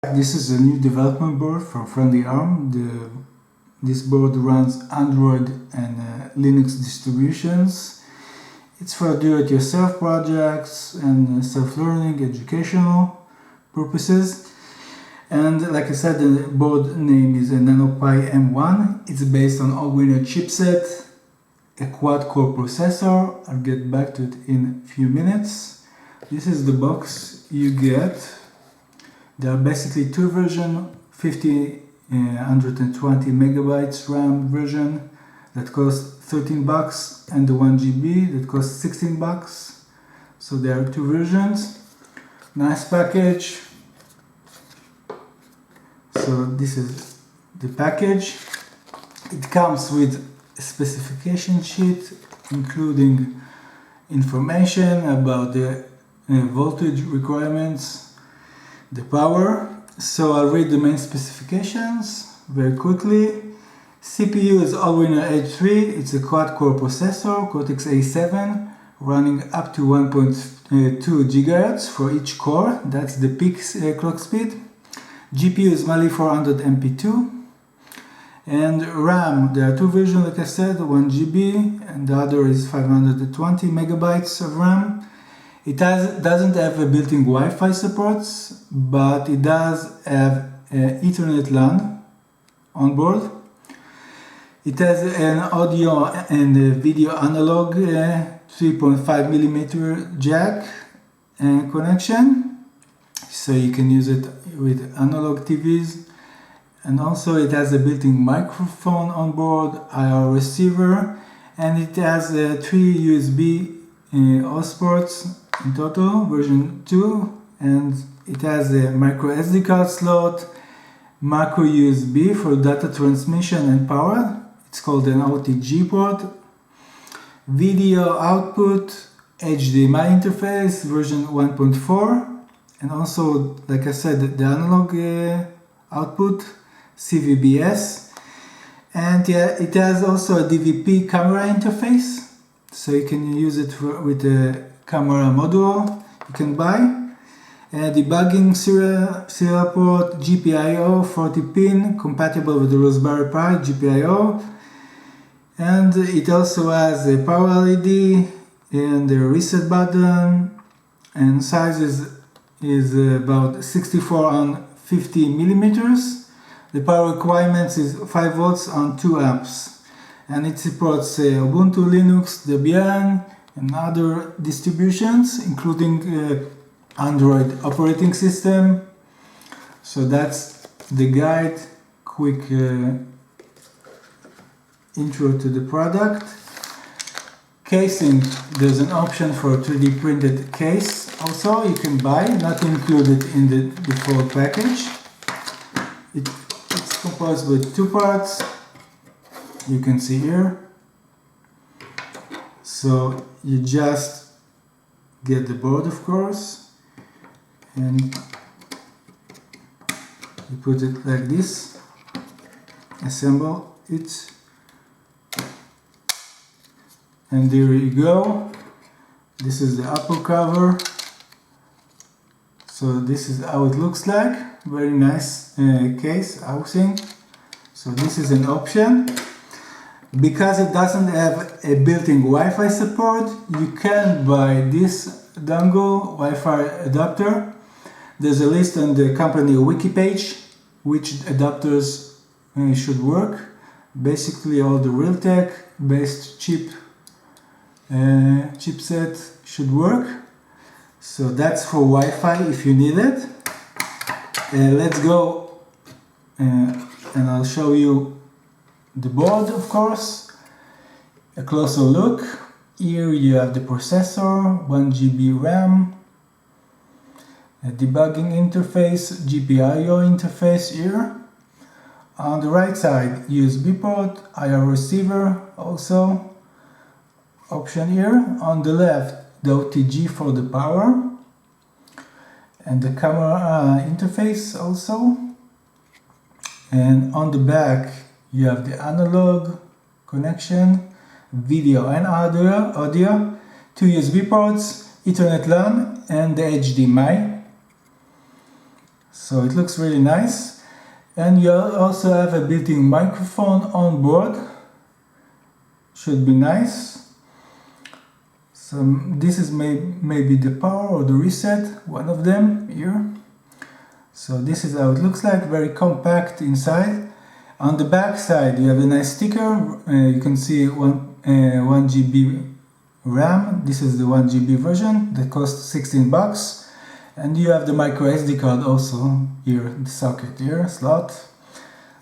This is a new development board from Friendly Arm. This board runs Android and Linux distributions. It's for do-it-yourself projects and self-learning, educational purposes. And like I said, the board name is a NanoPi M1. It's based on Arduino chipset, a quad-core processor. I'll get back to it in a few minutes. This is the box you get. There are basically two versions, 120 megabytes RAM version that costs $13 and the 1 GB that costs $16. So there are two versions. Nice package. So this is the package. It comes with a specification sheet including information about the voltage requirements, the power. So I'll read the main specifications very quickly. CPU is Arduino H3. It's a quad-core processor, Cortex A7, running up to 1.2 GHz for each core. That's the peak clock speed. GPU is Mali 400 MP2. And RAM, there are two versions, like I said, 1 GB, and the other is 520 megabytes of RAM. It doesn't have a built-in Wi-Fi supports, but it does have Ethernet LAN on board. It has an audio and video analog 3.5mm jack connection, so you can use it with analog TVs. And also it has a built-in microphone on board, IR receiver, and it has 3 USB OS ports in total, version 2, and it has a micro SD card slot, macro USB for data transmission and power. It's called an OTG port. Video output, HDMI interface, version 1.4, and also, like I said, the analog output, CVBS. And yeah, it has also a DVP camera interface, so you can use it with a camera module you can buy. Debugging serial port, GPIO 40 pin, compatible with the Raspberry Pi GPIO. And it also has a power LED and a reset button, and size is about 64 on 50 millimeters. The power requirements is 5 volts on 2 amps. And it supports Ubuntu, Linux, Debian, and other distributions, including Android operating system. So that's the guide, quick intro to the product. Casing, there's an option for a 3D printed case also you can buy, not included in the default package. It's composed with 2 parts, you can see here. So you just get the board, of course, and you put it like this, assemble it, and there you go. This is the upper cover. So this is how it looks like. Very nice case housing. So this is an option. Because it doesn't have a built-in Wi-Fi support, you can buy this dongle Wi-Fi adapter. There's a list on the company wiki page which adapters should work. Basically all the Realtek based chipset should work. So that's for Wi-Fi if you need it. Let's go and I'll show you the board, of course. A closer look. Here you have the processor, 1 GB RAM, a debugging interface, GPIO interface here. On the right side, USB port, IR receiver also option here. On the left, the OTG for the power, and the camera interface also. And on the back, you have the analog connection, video and audio, 2 USB ports, Ethernet LAN, and the HDMI. So it looks really nice. And you also have a built-in microphone on board. Should be nice. So this is maybe the power or the reset, one of them here. So this is how it looks like, very compact inside. On the back side you have a nice sticker. You can see 1 GB RAM. This is the 1 GB version that costs 16 bucks. And you have the micro SD card also here, the socket here, slot.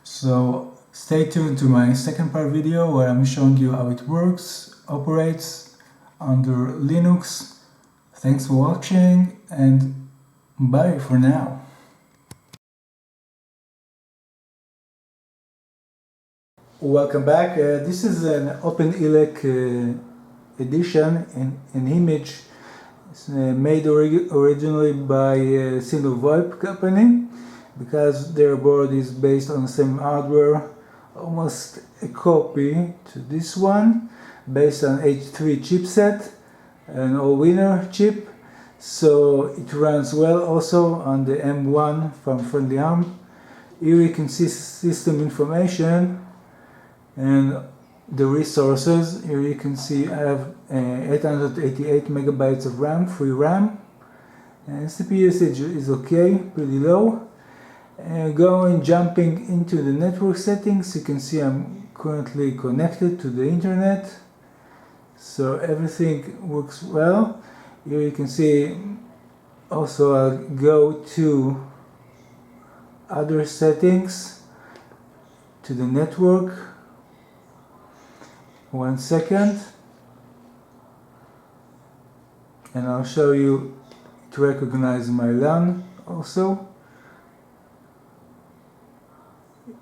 So stay tuned to my second part video where I'm showing you how it works, operates under Linux. Thanks for watching and bye for now. Welcome back. This is an OpenELEC edition, an image made originally by a single VoIP company, because their board is based on the same hardware, almost a copy to this one, based on H3 chipset, an all-winner chip, so it runs well also on the M1 from Friendly Arm. Here you can see system information and the resources. Here you can see I have 888 megabytes of RAM, free RAM, and CPU usage is okay, pretty low. Jumping into the network settings, you can see I'm currently connected to the internet, so everything works well. Here you can see also I'll go to other settings, to the network. 1 second, and I'll show you to recognize my LAN also.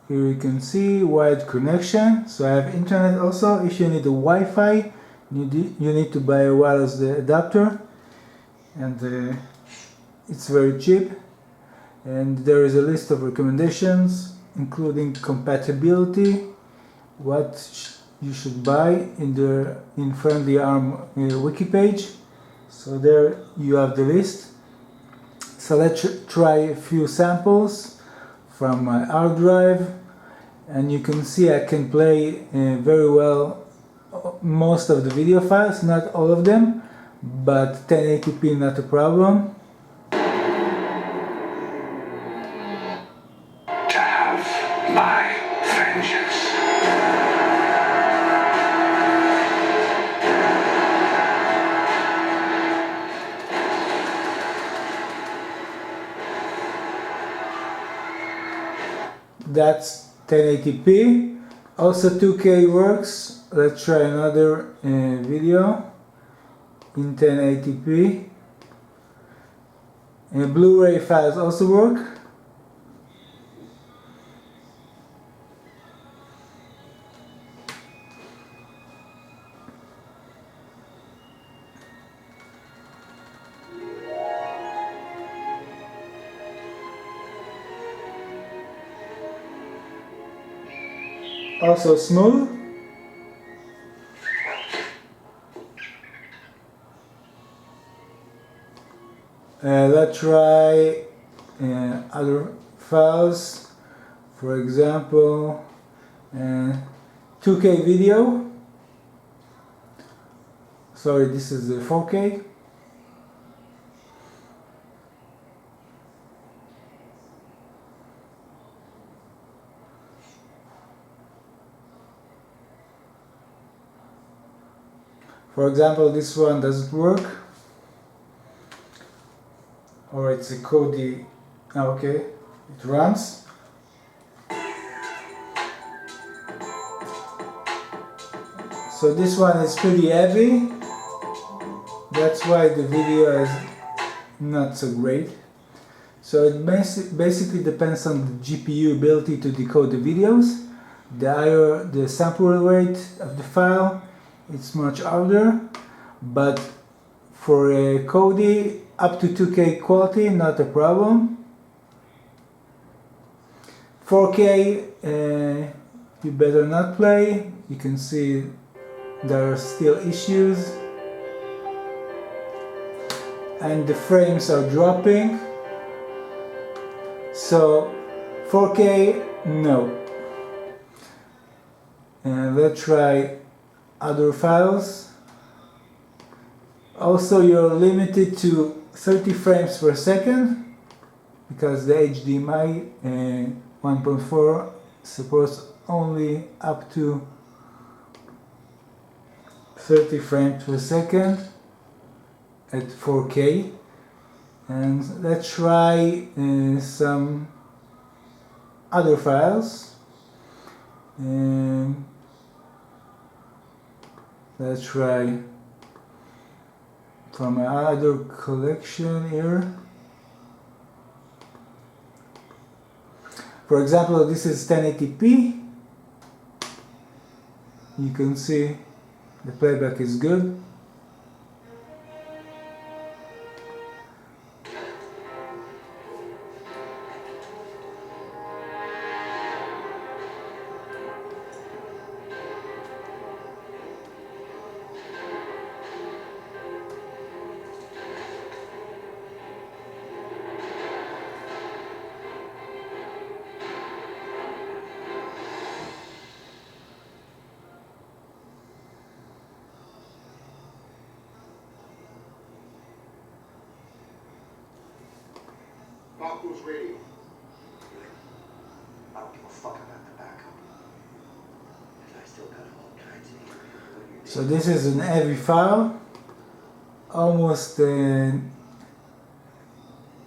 Here you can see wired connection, so I have internet also. If you need a Wi-Fi, you need to buy a wireless adapter, and it's very cheap. And there is a list of recommendations including compatibility, what you should buy in Friendly Arm wiki page. So there you have the list. So let's try a few samples from my hard drive, and you can see I can play very well most of the video files, not all of them, but 1080p not a problem. To have my vengeance. That's 1080p. Also 2K works. Let's try another video in 1080p. Blu-ray files also work. Also smooth. Let's try other files, for example 2K video. Sorry, this is 4K. For example, this one doesn't work, or it's a Kodi. Okay, it runs. So this one is pretty heavy, that's why the video is not so great. So it basically depends on the GPU ability to decode the videos. The higher the sample rate of the file, it's much harder, but for a Kodi up to 2K quality, not a problem. 4K you better not play. You can see there are still issues and the frames are dropping. So 4K, no. And let's try other files. Also, you're limited to 30 frames per second because the HDMI 1.4 supports only up to 30 frames per second at 4K. And let's try some other files. Let's try from another collection here. For example, this is 1080p. You can see the playback is good. Falco's radio. I don't give a fuck about the backup. I still got all kinds of. So this is an heavy file, almost 8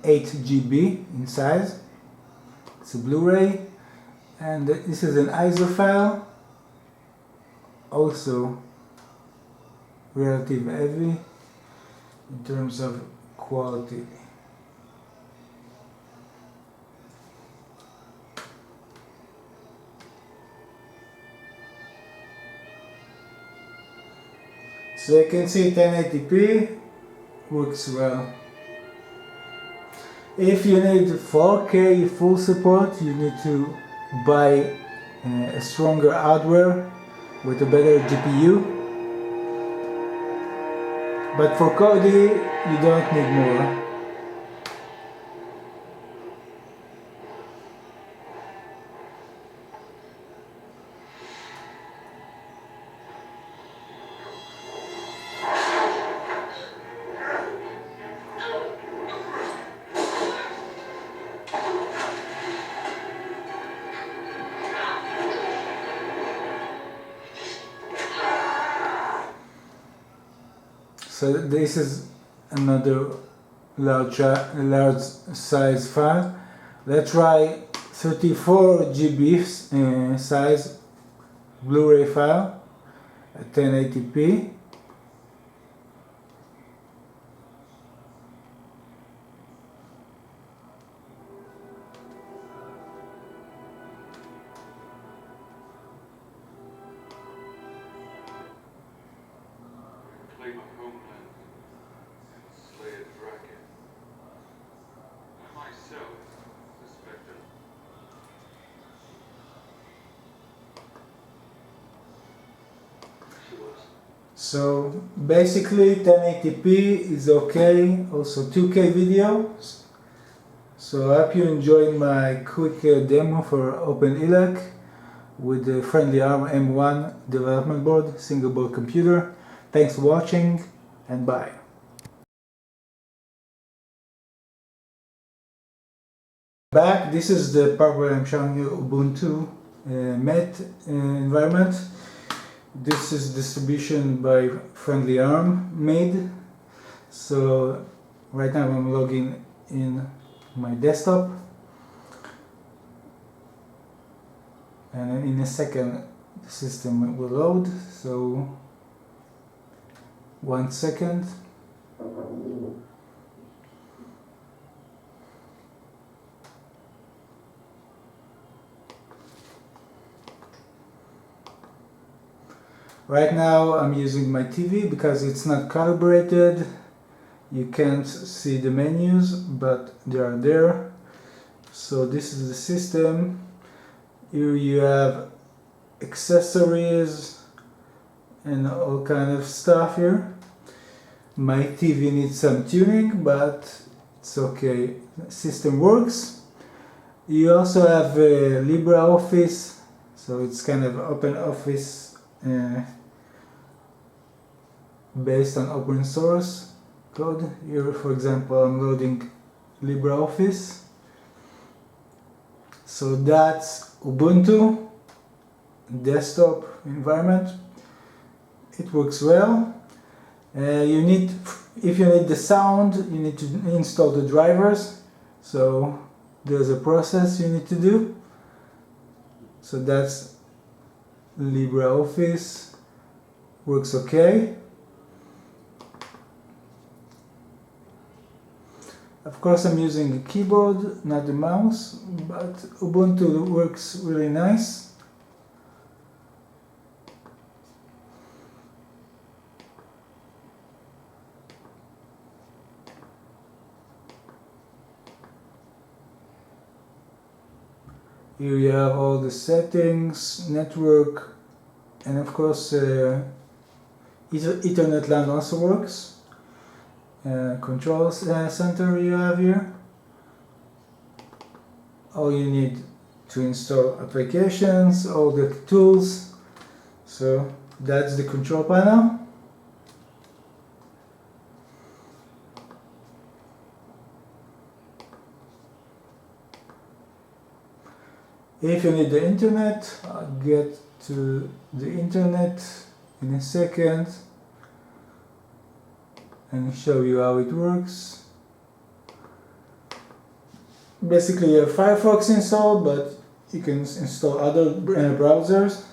GB in size. It's a Blu-ray, and this is an ISO file, also relatively heavy in terms of quality. So you can see 1080p works well. If you need 4K full support, you need to buy a stronger hardware with a better GPU. But for Kodi, you don't need more. So this is another large size file. Let's try 34 GB size Blu-ray file at 1080p. So basically 1080p is okay, also 2K videos. So I hope you enjoyed my quick demo for OpenELEC with the friendly ARM M1 development board, single board computer. Thanks for watching and bye. Back, this is the part where I'm showing you Ubuntu Met environment. This is distribution by Friendly ARM made. So right now I'm logging in my desktop, and in a second the system will load. So 1 second. Right now I'm using my TV because it's not calibrated. You can't see the menus, but they are there. So this is the system. Here you have accessories and all kind of stuff here. My TV needs some tuning, but it's okay. The system works. You also have LibreOffice, so it's kind of open office based on open source code. Here, for example, I'm loading LibreOffice. So that's Ubuntu desktop environment. It works well. You need, if you need the sound, you need to install the drivers. So there's a process you need to do. So that's LibreOffice. Works okay. Of course, I'm using a keyboard, not the mouse, but Ubuntu works really nice. Here you have all the settings, network, and of course Ethernet LAN also works. Control center you have here. All you need to install applications, all the tools. So that's the control panel. If you need the internet, I'll get to the internet in a second and show you how it works. Basically you have Firefox installed, but you can install other browsers.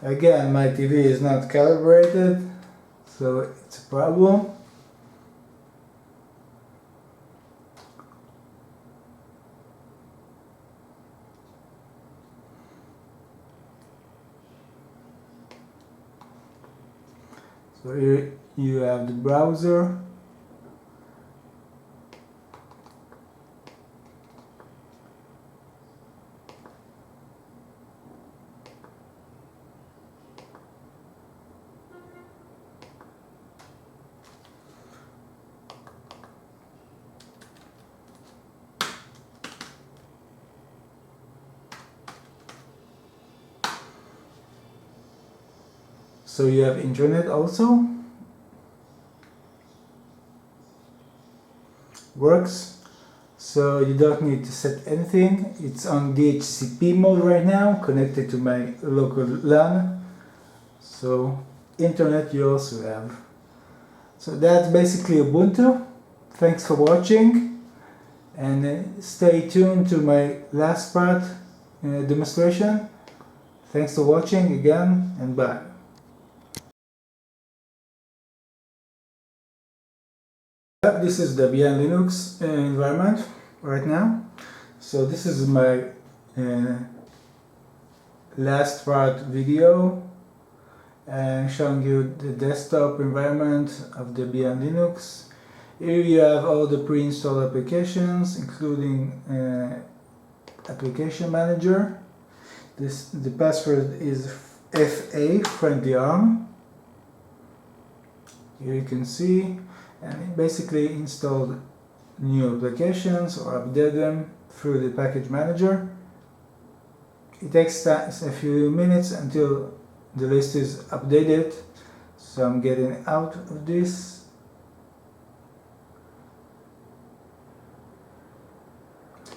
Again, my TV is not calibrated, so it's a problem. So here you have the browser. So you have internet also. Works. So you don't need to set anything. It's on DHCP mode right now, connected to my local LAN. So internet you also have. So that's basically Ubuntu. Thanks for watching, and stay tuned to my last part demonstration. Thanks for watching again, and bye. This is Debian Linux environment right now. So this is my last part video showing you the desktop environment of Debian Linux. Here you have all the pre-installed applications, including application manager. The password is FA, friendly arm. Here you can see, and it basically installed new applications or update them through the package manager. It takes a few minutes until the list is updated, so I'm getting out of this.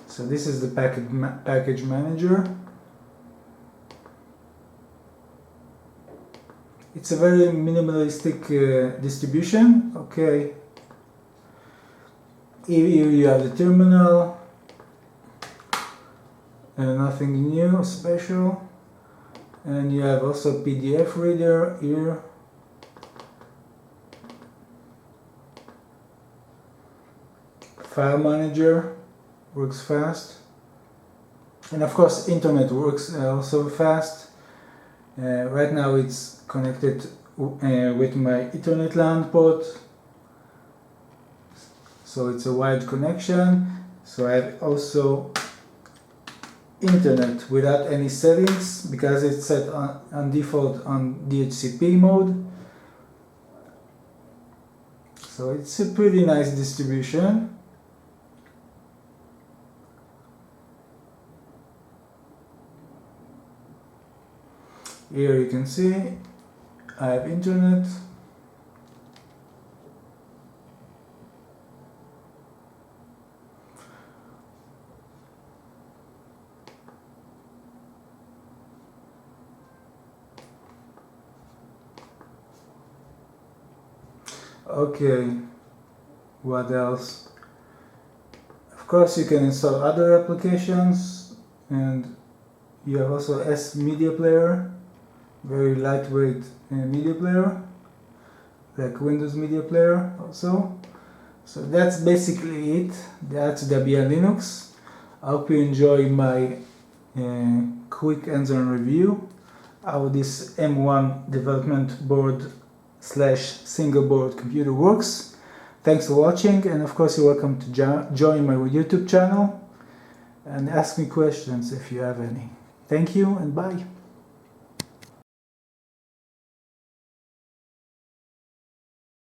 So this is the package manager. It's a very minimalistic distribution. Okay. Here you have the terminal. Nothing new or special. And you have also PDF reader here. File manager works fast. And of course internet works also fast. Right now it's connected with my Ethernet LAN port, so it's a wide connection. So I have also internet without any settings because it's set on default on DHCP mode. So it's a pretty nice distribution. Here you can see I have internet. Okay, what else? Of course you can install other applications, and you have also S media player, very lightweight media player, like Windows media player also. So that's basically it. That's Debian Linux. I hope you enjoy my quick hands-on review how this M1 development board / single board computer works. Thanks for watching, and of course you're welcome to join my YouTube channel and ask me questions if you have any. Thank you and bye.